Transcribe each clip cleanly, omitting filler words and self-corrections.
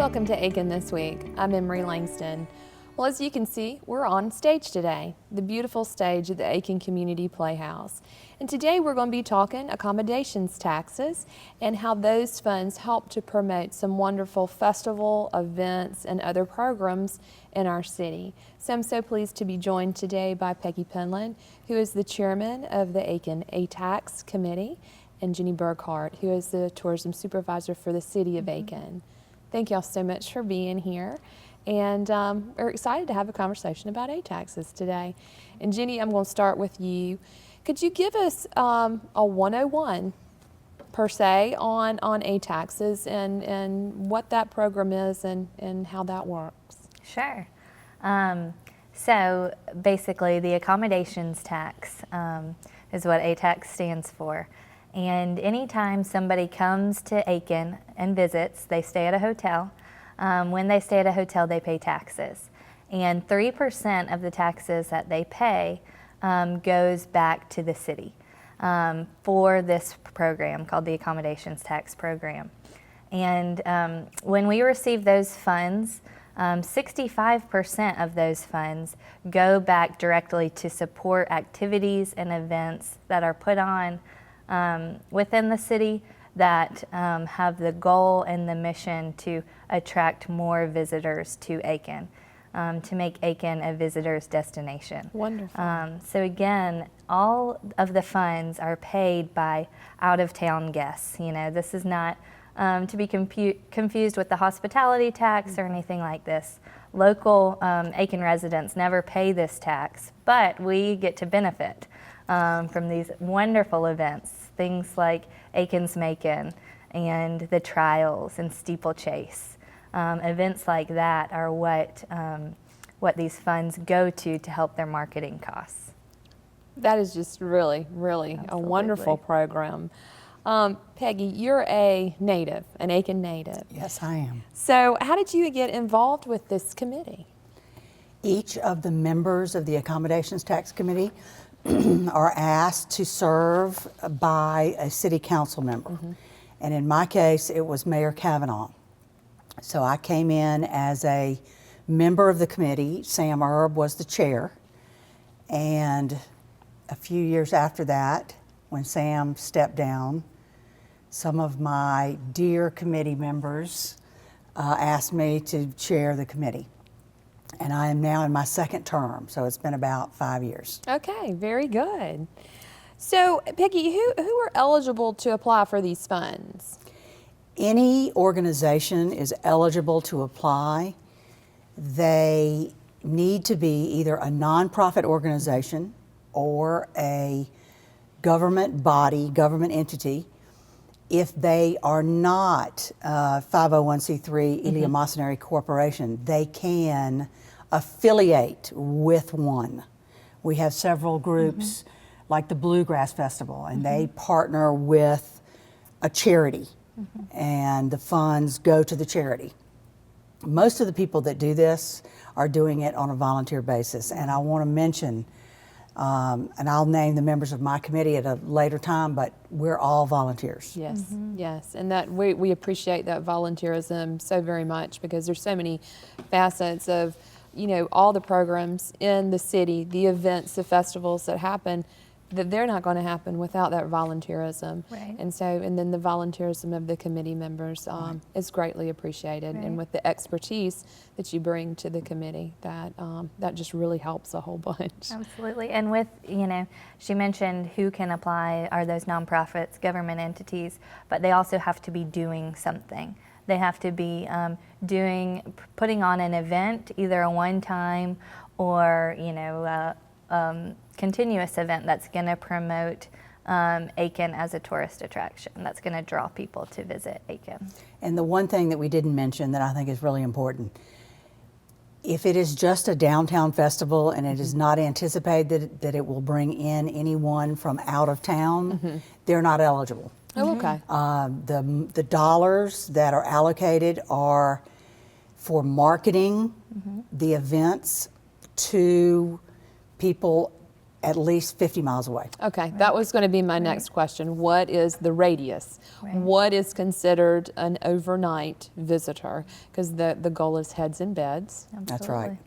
Welcome to Aiken This Week. I'm Emery Langston. Well, as you can see, we're on stage today, the beautiful stage at the Aiken Community Playhouse. And today we're going to be talking accommodations taxes and how those funds help to promote some wonderful festival, events, and other programs in our city. So I'm so pleased to be joined today by Peggy Penland, who is the chairman of the Aiken A-Tax Committee, and Jenny Burkhart, who is the tourism supervisor for the city of Aiken. Thank y'all so much for being here. And we're excited to have a conversation about A-taxes today. And Jenny, I'm going to start with you. Could you give us a 101 per se on A-taxes and what that program is and how that works? Sure. So basically the accommodations tax is what A-tax stands for. And anytime somebody comes to Aiken and visits, they stay at a hotel. When they stay at a hotel, they pay taxes. And 3% of the taxes that they pay goes back to the city for this program called the Accommodations Tax Program. And when we receive those funds, 65% of those funds go back directly to support activities and events that are put on within the city that have the goal and the mission to attract more visitors to Aiken, to make Aiken a visitor's destination. Wonderful. So again, all of the funds are paid by out-of-town guests. You know, this is not to be confused with the hospitality tax or anything like this. Local Aiken residents never pay this tax, but we get to benefit from these wonderful events, things like Aiken's Macon and the trials and steeplechase. Events like that are what these funds go to help their marketing costs. That is just really, really a wonderful program. Peggy, you're a native, an Aiken native. Yes, I am. So how did you get involved with this committee? Each of the members of the Accommodations Tax Committee are asked to serve by a city council member. And in my case, it was Mayor Kavanaugh. So I came in as a member of the committee. Sam Erb was the chair. And a few years after that, when Sam stepped down, some of my dear committee members asked me to chair the committee. And I am now in my second term, so it's been about 5 years. Okay, very good. So, Peggy, who are eligible to apply for these funds? Any organization is eligible to apply. They need to be either a nonprofit organization or a government body, government entity. If they are not 501c3 eleemosynary corporation, they can affiliate with one. We have several groups like the Bluegrass Festival, and they partner with a charity, and the funds go to the charity. Most of the people that do this are doing it on a volunteer basis, and I want to mention, and I'll name the members of my committee at a later time, but we're all volunteers. Yes, yes, and that we appreciate that volunteerism so very much because there's so many facets of, you know, all the programs in the city, the events, the festivals that happen, that they're not going to happen without that volunteerism. Right. And then the volunteerism of the committee members is greatly appreciated. Right. And with the expertise that you bring to the committee, that just really helps a whole bunch. Absolutely. And with, you know, she mentioned who can apply are those nonprofits, government entities, but they also have to be doing something. They have to be putting on an event, either a one-time or, you know, continuous event that's going to promote Aiken as a tourist attraction. That's going to draw people to visit Aiken. And the one thing that we didn't mention that I think is really important, if it is just a downtown festival and it is not anticipated that it will bring in anyone from out of town, they're not eligible. Oh, okay. The dollars that are allocated are for marketing the events to people at least 50 miles away. Okay, that was going to be my next question. What is the radius? Right. What is considered an overnight visitor? Because the goal is heads and beds. That's right. Absolutely.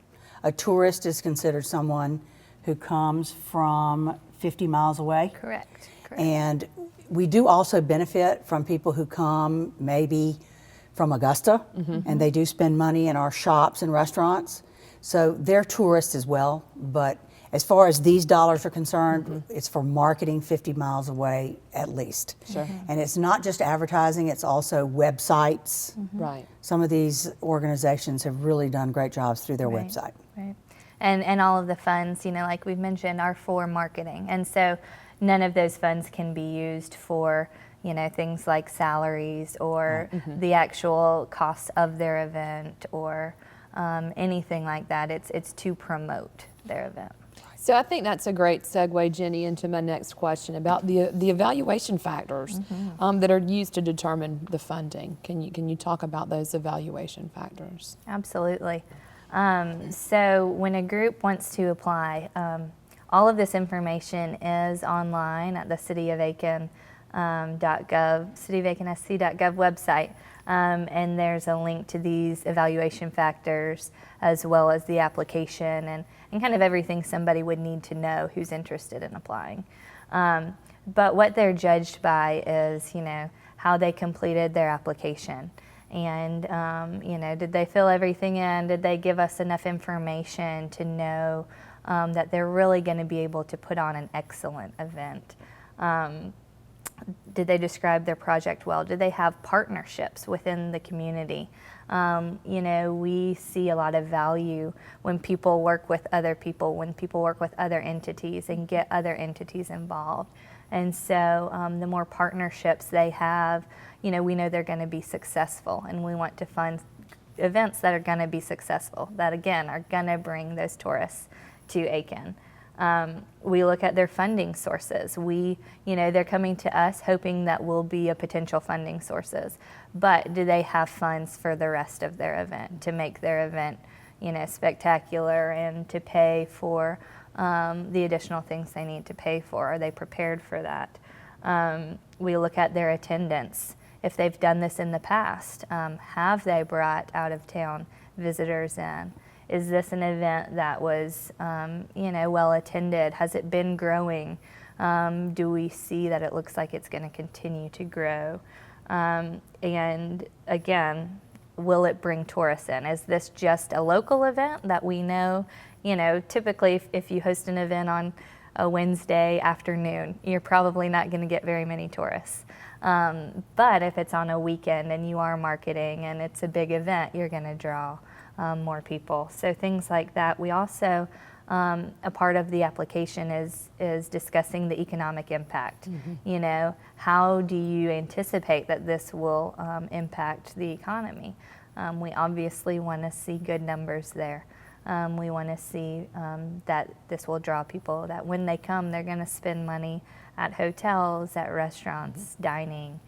A tourist is considered someone who comes from 50 miles away. Correct. And we do also benefit from people who come maybe from Augusta, and they do spend money in our shops and restaurants. So they're tourists as well, but as far as these dollars are concerned, it's for marketing 50 miles away at least. Sure. And it's not just advertising, it's also websites. Right. Some of these organizations have really done great jobs through their Right. website. Right. And all of the funds, like we've mentioned, are for marketing. And so none of those funds can be used for, things like salaries or the actual costs of their event or anything like that. It's to promote their event. So I think that's a great segue, Jenny, into my next question about the evaluation factors that are used to determine the funding. Can you talk about those evaluation factors? Absolutely. So when a group wants to apply, all of this information is online at the City of Aiken cityofaikenSC.gov website. And there's a link to these evaluation factors as well as the application and kind of everything somebody would need to know who's interested in applying. But what they're judged by is, how they completed their application. And, did they fill everything in? Did they give us enough information to know that they're really going to be able to put on an excellent event? Did they describe their project well? Did they have partnerships within the community? We see a lot of value when people work with other people, when people work with other entities and get other entities involved. And so the more partnerships they have, we know they're going to be successful, and we want to fund events that are going to be successful, that again are going to bring those tourists to Aiken. We look at their funding sources. They're coming to us hoping that we'll be a potential funding sources, but do they have funds for the rest of their event to make their event, spectacular and to pay for the additional things they need to pay for? Are they prepared for that? We look at their attendance. If they've done this in the past, have they brought out of town visitors in? Is this an event that was, well attended? Has it been growing? Do we see that it looks like it's going to continue to grow? And again, will it bring tourists in? Is this just a local event that we know? Typically if you host an event on a Wednesday afternoon, you're probably not going to get very many tourists. But if it's on a weekend and you are marketing and it's a big event, you're going to draw more people. So things like that. We also, a part of the application is discussing the economic impact. How do you anticipate that this will impact the economy? We obviously want to see good numbers there. We want to see that this will draw people, that when they come, they're going to spend money at hotels, at restaurants, dining,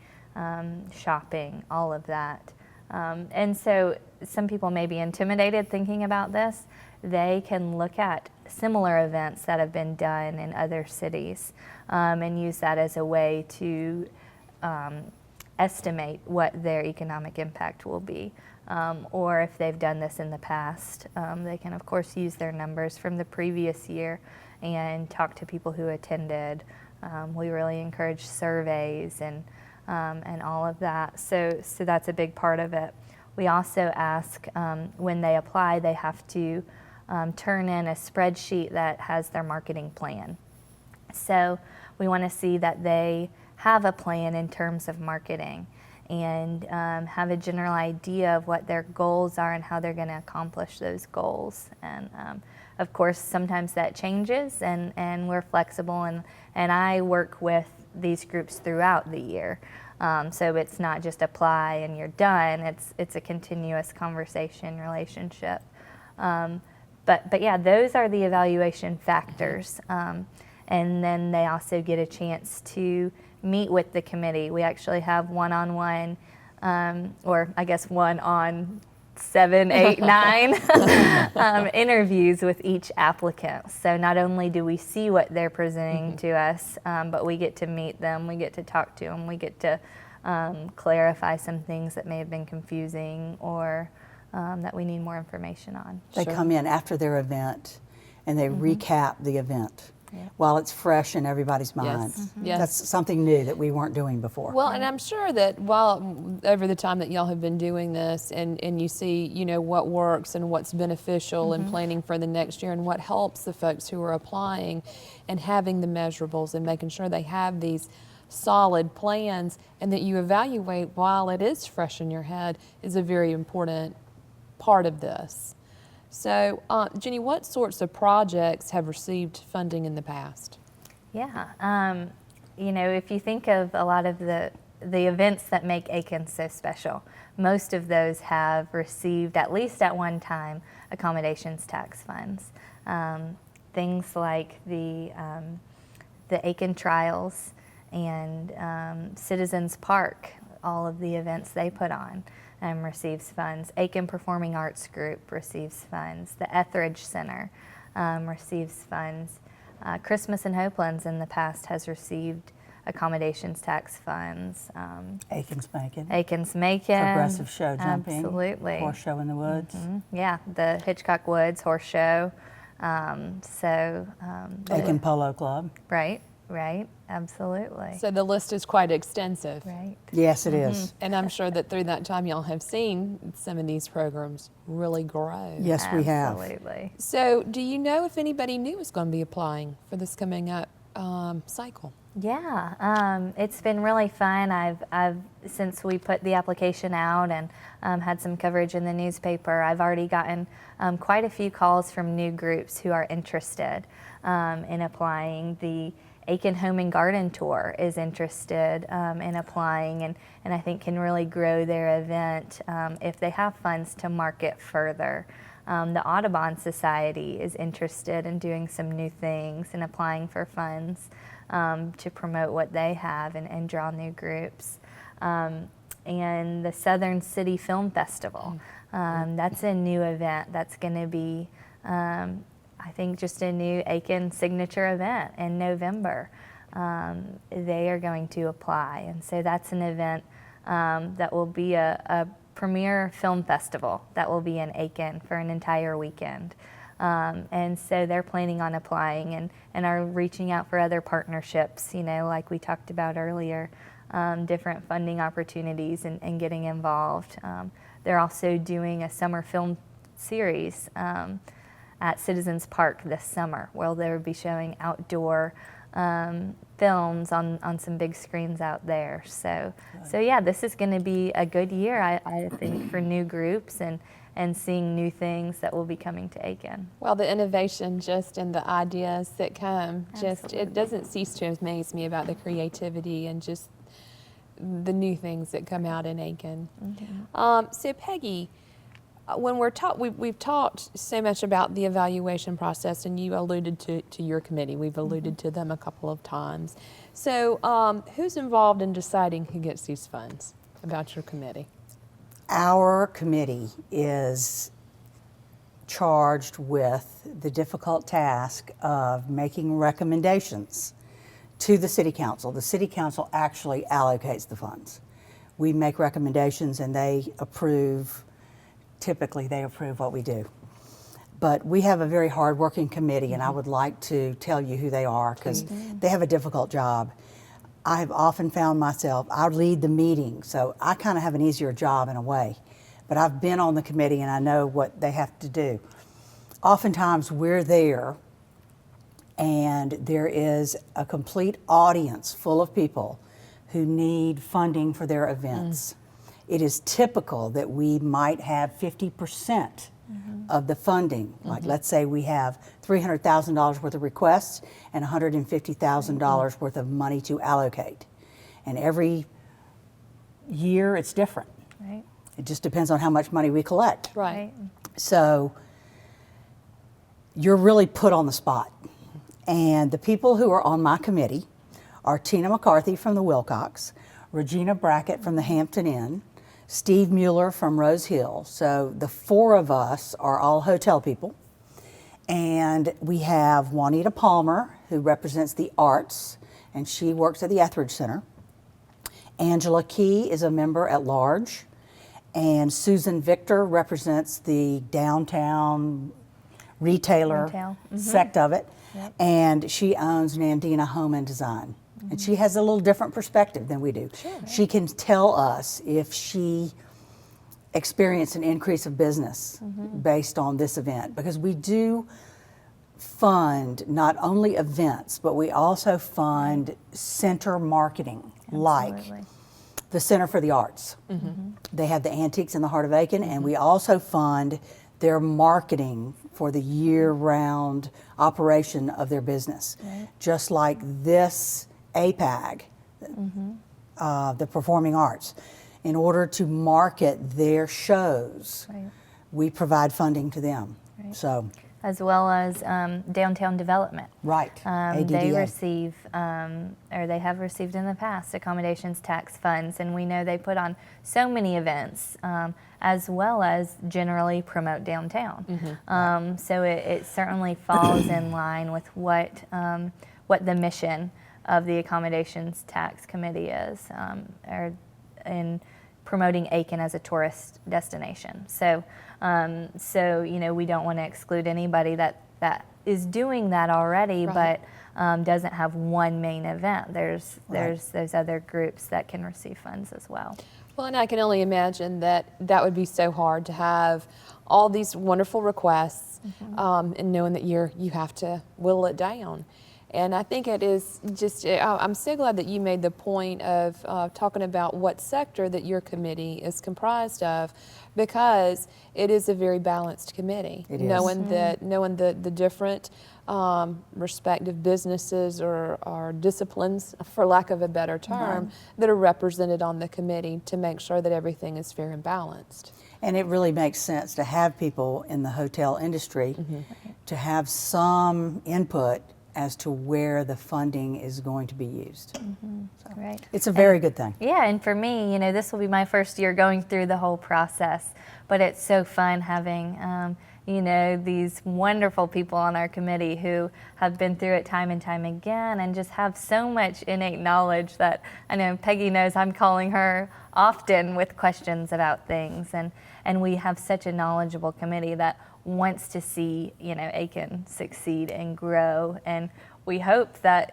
shopping, all of that. And so some people may be intimidated thinking about this. They can look at similar events that have been done in other cities and use that as a way to estimate what their economic impact will be. Or if they've done this in the past, they can of course use their numbers from the previous year and talk to people who attended. We really encourage surveys and all of that. So that's a big part of it. We also ask when they apply, they have to turn in a spreadsheet that has their marketing plan. So we want to see that they have a plan in terms of marketing and have a general idea of what their goals are and how they're going to accomplish those goals. And of course, sometimes that changes, and we're flexible, and I work with these groups throughout the year. So it's not just apply and you're done. It's a continuous conversation, relationship. But yeah, those are the evaluation factors. And then they also get a chance to meet with the committee. We actually have one-on-one, or I guess one on 7, 8, 9 interviews with each applicant. So not only do we see what they're presenting to us, but we get to meet them, we get to talk to them, we get to clarify some things that may have been confusing or that we need more information on. They come in after their event and they recap the event while it's fresh in everybody's mind. Yes. That's something new that we weren't doing before. Well, and I'm sure that while over the time that y'all have been doing this and you see, you know, what works and what's beneficial in planning for the next year and what helps the folks who are applying and having the measurables and making sure they have these solid plans and that you evaluate while it is fresh in your head is a very important part of this. So, Jenny, what sorts of projects have received funding in the past? Yeah, you know, if you think of a lot of the events that make Aiken so special, most of those have received, at least at one time, accommodations tax funds. Things like the Aiken Trials and Citizens Park, all of the events they put on. Receives funds. Aiken Performing Arts Group receives funds. The Etheridge Center receives funds. Christmas in Hopelands in the past has received accommodations tax funds. Aiken's Macon. Aiken's Macon. Progressive show jumping. Absolutely. Horse show in the woods. Yeah, the Hitchcock Woods Horse Show. Aiken Polo Club. Right, absolutely. So the list is quite extensive. Right. Yes, it is. And I'm sure that through that time y'all have seen some of these programs really grow. Yes, we have. Absolutely. So do you know if anybody new is going to be applying for this coming up cycle? Yeah, it's been really fun. I've since we put the application out and had some coverage in the newspaper, I've already gotten quite a few calls from new groups who are interested in applying. The Aiken Home and Garden Tour is interested in applying and I think can really grow their event if they have funds to market further. The Audubon Society is interested in doing some new things and applying for funds to promote what they have and draw new groups. And the Southern City Film Festival, that's a new event that's going to be I think just a new Aiken signature event in November. They are going to apply, and so that's an event that will be a premier film festival that will be in Aiken for an entire weekend. And so they're planning on applying and are reaching out for other partnerships, you know, like we talked about earlier, different funding opportunities and getting involved. They're also doing a summer film series at Citizens Park this summer, where they'll be showing outdoor films on some big screens out there. So yeah, this is going to be a good year, I think, for new groups and seeing new things that will be coming to Aiken. Well, the innovation just and the ideas that come, Absolutely. it doesn't cease to amaze me about the creativity and just the new things that come out in Aiken. So Peggy, when we've talked so much about the evaluation process, and you alluded to your committee. We've alluded to them a couple of times. So who's involved in deciding who gets these funds about your committee? Our committee is charged with the difficult task of making recommendations to the City Council. The City Council actually allocates the funds. We make recommendations and they approve. Typically, they approve what we do. But we have a very hard-working committee, and I would like to tell you who they are because they have a difficult job. I have often found myself, I lead the meeting, so I kind of have an easier job in a way. But I've been on the committee and I know what they have to do. Oftentimes we're there and there is a complete audience full of people who need funding for their events. It is typical that we might have 50% of the funding. Like let's say we have $300,000 worth of requests and $150,000 worth of money to allocate. And every year it's different. Right. It just depends on how much money we collect. Right. So you're really put on the spot. And the people who are on my committee are Tina McCarthy from the Wilcox, Regina Brackett from the Hampton Inn, Steve Mueller from Rose Hill. So the four of us are all hotel people. And we have Juanita Palmer, who represents the arts, and she works at the Etheridge Center. Angela Key is a member at large. And Susan Victor represents the downtown retailer sect of it. Yep. And she owns Nandina Home and Design. And she has a little different perspective than we do. Sure. She can tell us if she experienced an increase of business based on this event, because we do fund not only events, but we also fund center marketing, like Absolutely. the Center for the Arts. They have the Antiques in the Heart of Aiken, and we also fund their marketing for the year-round operation of their business. Right. Just like this APAG, the Performing Arts. In order to market their shows, Right. we provide funding to them. Right. So, As well as downtown development. right, They ADDA. receive, or they have received in the past, accommodations tax funds, and we know they put on so many events, as well as generally promote downtown. So it certainly falls in line with what the mission of the accommodations tax committee is, or in promoting Aiken as a tourist destination. So we don't want to exclude anybody that is doing that already, Right. but doesn't have one main event. There's Right. those other groups that can receive funds as well. Well, and I can only imagine that that would be so hard to have all these wonderful requests, and knowing that you have to whittle it down. And I think it is just, I'm so glad that you made the point of talking about what sector that your committee is comprised of, because it is a very balanced committee. It is. Knowing the different respective businesses or disciplines, for lack of a better term, that are represented on the committee to make sure that everything is fair and balanced. And it really makes sense to have people in the hotel industry to have some input as to where the funding is going to be used. So Right. it's a very good thing. Yeah, and for me, this will be my first year going through the whole process, but it's so fun having, these wonderful people on our committee who have been through it time and time again and just have so much innate knowledge that I know Peggy knows I'm calling her often with questions about things, and we have such a knowledgeable committee that wants to see, Aiken succeed and grow, and we hope that,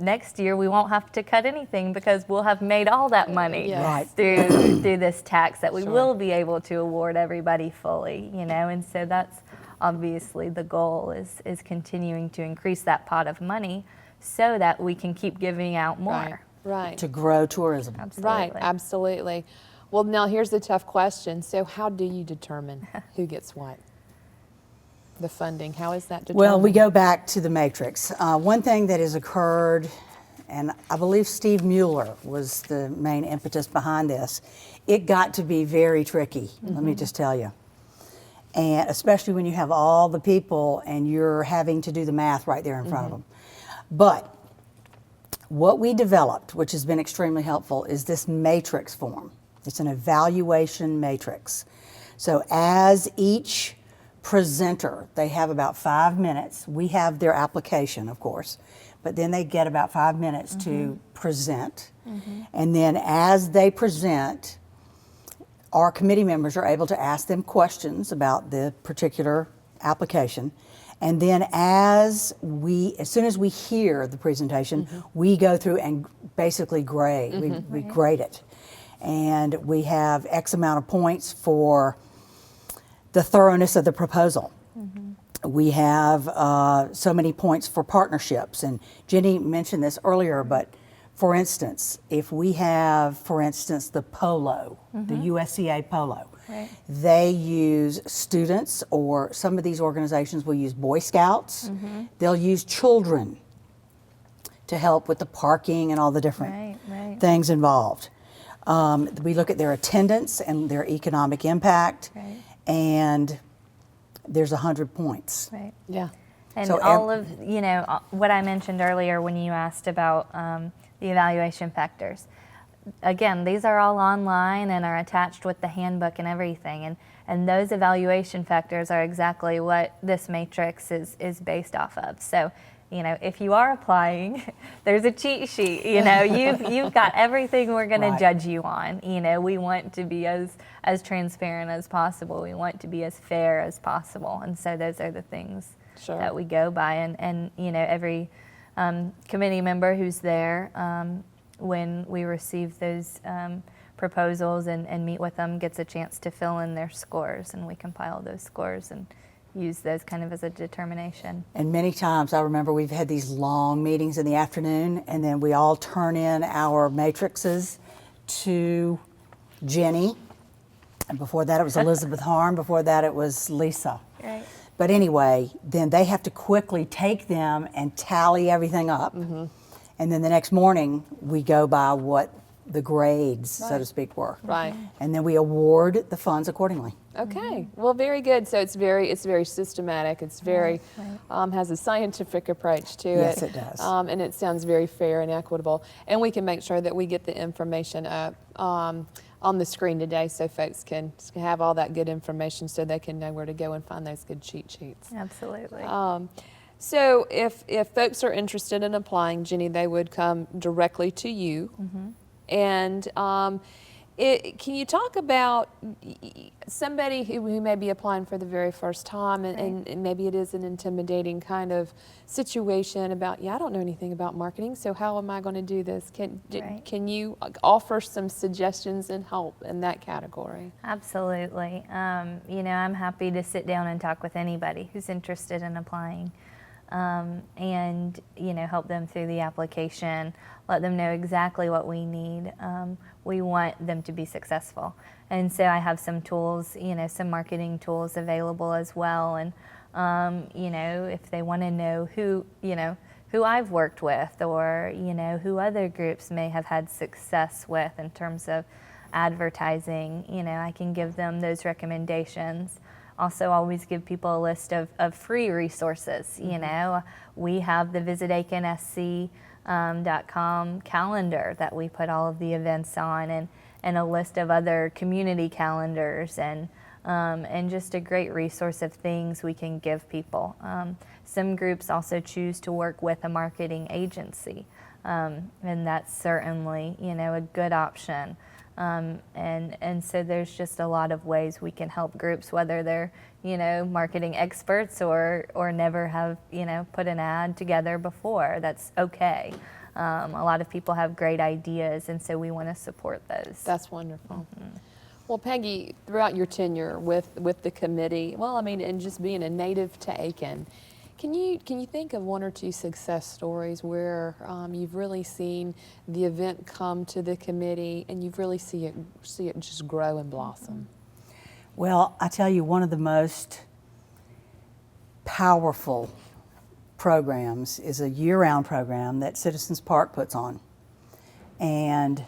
next year we won't have to cut anything because we'll have made all that money Yes. Right. through this tax that we Sure. will be able to award everybody fully, and so that's obviously the goal is continuing to increase that pot of money so that we can keep giving out more. Right. To grow tourism. Absolutely. Right, absolutely. Well, now here's the tough question. So how do you determine who gets what? The funding, how is that determined? Well, we go back to the matrix. One thing that has occurred, and I believe Steve Mueller was the main impetus behind this, it got to be very tricky, let me just tell you. And especially when you have all the people and you're having to do the math right there in front of them. But what we developed, which has been extremely helpful, is this matrix form. It's an evaluation matrix. So as each presenter, they have about 5 minutes. We have their application, of course, but then they get about 5 minutes to present. And then as they present, our committee members are able to ask them questions about the particular application. And then as soon as we hear the presentation, we go through and basically grade. We grade it. And we have X amount of points for the thoroughness of the proposal. We have so many points for partnerships. And Jenny mentioned this earlier, but for instance, if we have, for instance, the Polo, the USCA Polo, Right. they use students, or some of these organizations will use Boy Scouts. They'll use children to help with the parking and all the different Right. things involved. We look at their attendance and their economic impact, Right. and there's 100 points. Right. Yeah. And So all of, what I mentioned earlier when you asked about the evaluation factors, again, these are all online and are attached with the handbook and everything. And those evaluation factors are exactly what this matrix is based off of. So, you know, if you are applying, there's a cheat sheet. You know, you've got everything we're going to judge you on. You know, we want to be as transparent as possible. We want to be as fair as possible. And so those are the things that we go by. And you know, every committee member who's there, when we receive those proposals and meet with them, gets a chance to fill in their scores, and we compile those scores and use those kind of as a determination. And many times I remember we've had these long meetings in the afternoon, and then we all turn in our matrices to Jenny. And before that it was Elizabeth Harm, before that it was Lisa. Right. But anyway, then they have to quickly take them and tally everything up. And then the next morning we go by what the grades, so to speak, were. Right. And then we award the funds accordingly. Okay. Well, very good. So it's very systematic. It's very has a scientific approach to it. Yes, it does. And it sounds very fair and equitable. And we can make sure that we get the information up on the screen today, so folks can have all that good information, so they can know where to go and find those good cheat sheets. Absolutely. So if folks are interested in applying, Jenny, they would come directly to you. And can you talk about somebody who may be applying for the very first time, and maybe it is an intimidating kind of situation about, I don't know anything about marketing, so how am I going to do this? Can you offer some suggestions and help in that category? Absolutely. You know, I'm happy to sit down and talk with anybody who's interested in applying. And, you know, help them through the application, let them know exactly what we need. We want them to be successful. And so I have some tools, you know, some marketing tools available as well. And, you know, if they want to know who I've worked with, or, you know, who other groups may have had success with in terms of advertising, you know, I can give them those recommendations. Also, always give people a list of free resources. You know, we have the visitaikenSC.com calendar that we put all of the events on, and a list of other community calendars, and just a great resource of things we can give people. Some groups also choose to work with a marketing agency, and that's certainly, you know, a good option. And so there's just a lot of ways we can help groups, whether they're, you know, marketing experts or never have, you know, put an ad together before. That's okay. A lot of people have great ideas, and so we want to support those. That's wonderful. Well, Peggy, throughout your tenure with the committee, and just being a native to Aiken, can you think of one or two success stories where you've really seen the event come to the committee and you've really see it just grow and blossom? Well, I tell you, one of the most powerful programs is a year-round program that Citizens Park puts on. And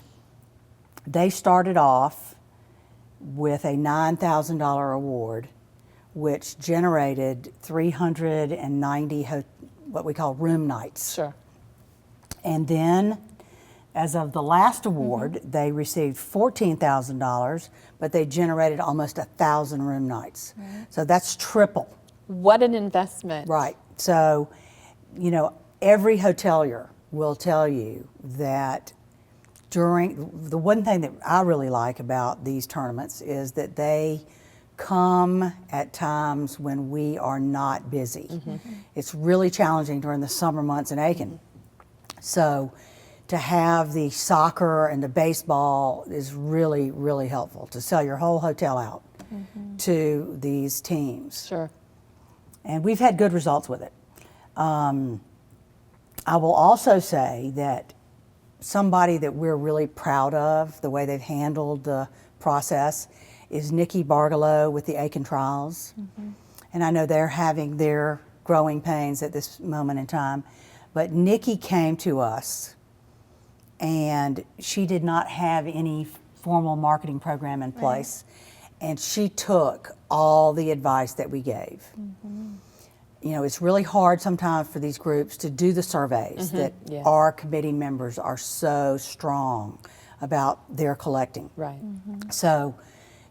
they started off with a $9,000 award, which generated 390 what we call room nights. Sure. And then, as of the last award, they received $14,000, but they generated almost 1,000 room nights. So that's triple. What an investment. Right. So, you know, every hotelier will tell you that the one thing that I really like about these tournaments is that they come at times when we are not busy. It's really challenging during the summer months in Aiken. So to have the soccer and the baseball is really, really helpful to sell your whole hotel out to these teams. Sure. And we've had good results with it. I will also say that somebody that we're really proud of, the way they've handled the process, is Nikki Bargalow with the Aiken Trials. And I know they're having their growing pains at this moment in time, but Nikki came to us and she did not have any formal marketing program in place, and she took all the advice that we gave. You know, it's really hard sometimes for these groups to do the surveys that our committee members are so strong about their collecting. Right. So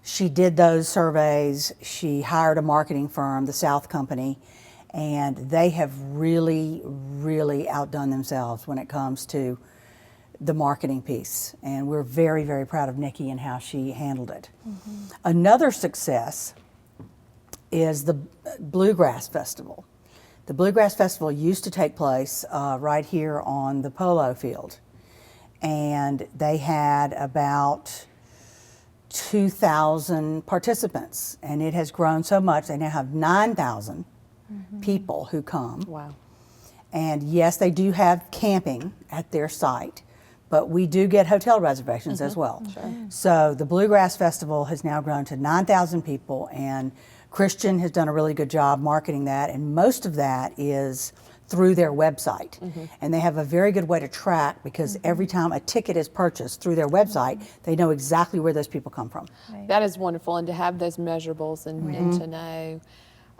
she did those surveys. She hired a marketing firm, the South Company, and they have really, really outdone themselves when it comes to the marketing piece. And we're very, very proud of Nikki and how she handled it. Another success is the Bluegrass Festival. The Bluegrass Festival used to take place right here on the polo field. And they had about 2,000 participants, and it has grown so much. They now have 9,000 people who come. Wow. And yes, they do have camping at their site, but we do get hotel reservations as well. So the Bluegrass Festival has now grown to 9,000 people, and Christian has done a really good job marketing that, and most of that is through their website. And they have a very good way to track, because every time a ticket is purchased through their website, they know exactly where those people come from. That is wonderful, and to have those measurables and to know.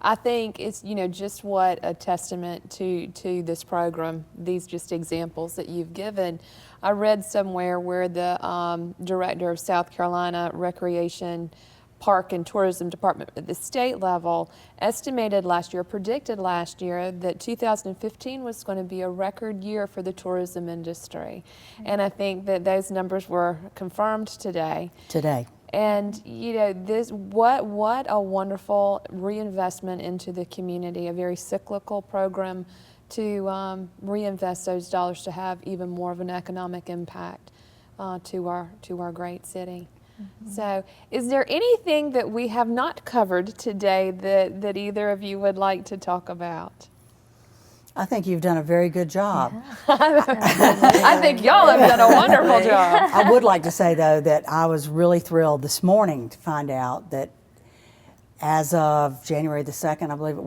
I think it's, you know, just what a testament to this program, these just examples that you've given. I read somewhere where the director of South Carolina Recreation, Park and Tourism Department at the state level estimated last year, predicted last year, that 2015 was going to be a record year for the tourism industry. And I think that those numbers were confirmed today. And you know, this what a wonderful reinvestment into the community, a very cyclical program to reinvest those dollars to have even more of an economic impact to our great city. So, is there anything that we have not covered today that either of you would like to talk about? I think you've done a very good job. I think y'all have done a wonderful job. I would like to say, though, that I was really thrilled this morning to find out that as of January the 2nd, I believe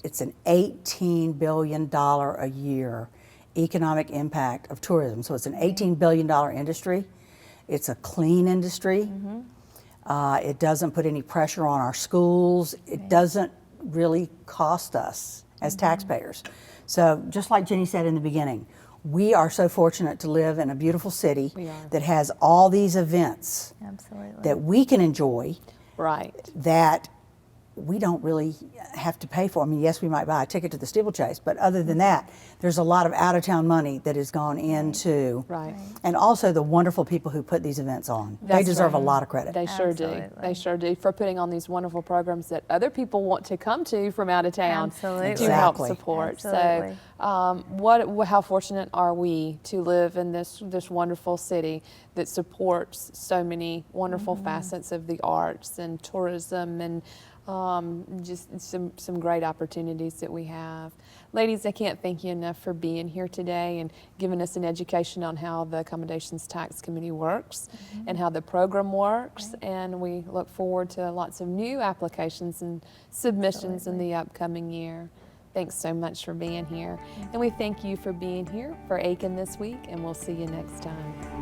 it's an $18 billion a year economic impact of tourism. So it's an $18 billion industry. It's a clean industry. It doesn't put any pressure on our schools. It doesn't really cost us as taxpayers. So just like Jenny said in the beginning, we are so fortunate to live in a beautiful city that has all these events that we can enjoy, that we don't really have to pay for. I mean, yes, we might buy a ticket to the steeplechase, but other than that, there's a lot of out-of-town money that has gone into, and also the wonderful people who put these events on. They deserve a lot of credit. They sure do. They sure do, for putting on these wonderful programs that other people want to come to from out of town to help support. So, how fortunate are we to live in this wonderful city that supports so many wonderful facets of the arts and tourism and just some great opportunities that we have. Ladies, I can't thank you enough for being here today and giving us an education on how the Accommodations Tax Committee works and how the program works. And we look forward to lots of new applications and submissions in the upcoming year. Thanks so much for being here. And we thank you for being here for Aiken this week, and we'll see you next time.